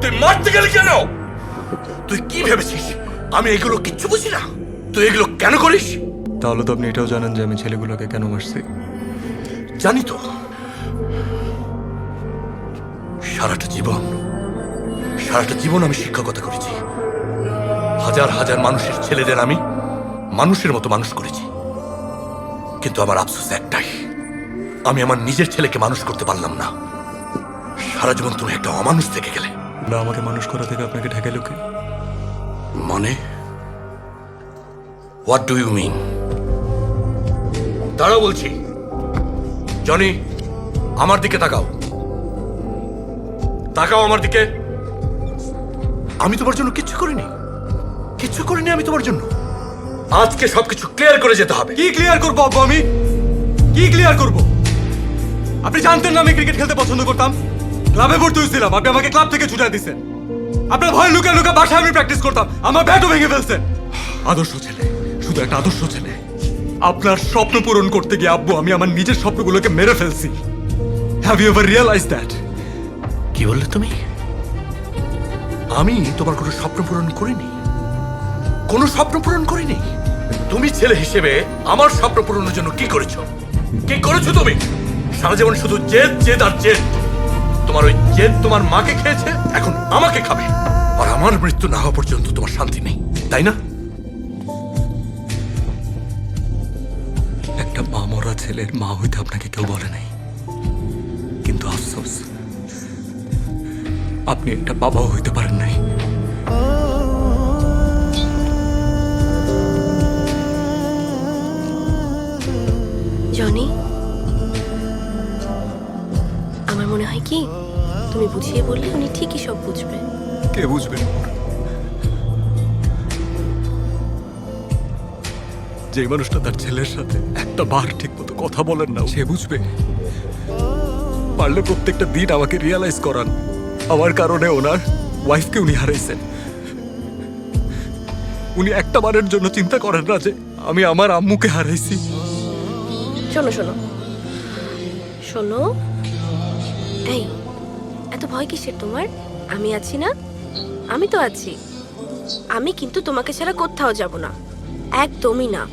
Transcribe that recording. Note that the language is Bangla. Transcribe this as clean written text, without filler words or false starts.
তুই মারতে গেলি কেন? তুই কি ভেবেছিস আমি এগুলো কিচ্ছু বুঝি না? তুই এগুলো কেন করিস? তাহলে তো আপনি এটাও জানেন যে আমি ছেলেগুলোকে কেন মারছি। জানি তো। সারাটা জীবন আমি শিক্ষকতা করেছি। হাজার হাজার মানুষের ছেলেদের আমি মানুষের মতো মানুষ করেছি। কিন্তু আমার আফসোস একটাই, আমি আমার নিজের ছেলেকে মানুষ করতে পারলাম না। সারা জীবন তুমি একটা অমানুষ থেকে গেলে। না, আমাকে মানুষ করা থেকে আপনাকে ঠেকাইলো কে? মানে হোয়াট ডু ইউ মিন? দাঁড়াও বলছি। জনি, আমার দিকে তাকাও। তাকাও আমার দিকে। আমি তোমার জন্য কিচ্ছু করিনি আমি তোমার জন্য। আজকে সবকিছু ক্লিয়ার করে যেতে হবে। কি ক্লিয়ার করবো আব্বু? আমি কি ক্লিয়ার করব? আপনি জানতেন না আমি ক্রিকেট খেলতে পছন্দ করতাম? ক্লাবে ভর্তি হয়েছিলাম, আপনি আমাকে ক্লাব থেকে ছুটাই দিচ্ছেন। আপনার ভয় লুকা লুকা বাসায় আমি প্র্যাকটিস করতাম, আমার ব্যাটও ভেঙে ফেলছেন। আদর্শ ছেলে, শুধু একটা আদর্শ ছেলে। আপনার স্বপ্ন পূরণ করতে গিয়ে আব্বু আমি আমার নিজের স্বপ্নগুলোকে মেরে ফেলছি। Have you ever realize that? কি বললে তুমি? আমি তোমার কোনো স্বপ্ন পূরণ করিনি। তুমি ছেলে হিসেবে আমার স্বপ্ন পূরণের জন্য কি করেছো তুমি? সারা জীবন শুধু জেদ আর জেদ। তোমার ওই জেদ তোমার মাকে খেয়েছে, এখন আমাকে খাবে। আর আমার মৃত্যু না হওয়া পর্যন্ত তোমার শান্তি নেই, তাই না? একটা মা মরা ছেলের মা হইতে আপনাকে কেউ বলে নাই, কিন্তু আফসোস আপনি একটা বাবাও হইতে পারেন নাই। জনি, আমার মনে হয় কি তুমি বুঝিয়ে বললে উনি ঠিকই সব বুঝবে। কে বুঝবে? যে মানুষটা তার ছেলের সাথে একটা বার ঠিক মতো কথা বলেন না, সে বুঝবে। পারলে প্রত্যেকটা দিন আমাকে রিয়ালাইজ করান আমার কারণে ওনার ওয়াইফকে উনি হারাইছেন। উনি একটা বারের জন্য চিন্তা করেন না যে আমি আমার আম্মুকে হারাইছি। শোনো শোনো শোনো, এই এত ভয় কিসের তোমার? আমি আছি না? আমি তো আছি। আমি কিন্তু তোমাকে ছাড়া কোথাও যাব না, একদমই না।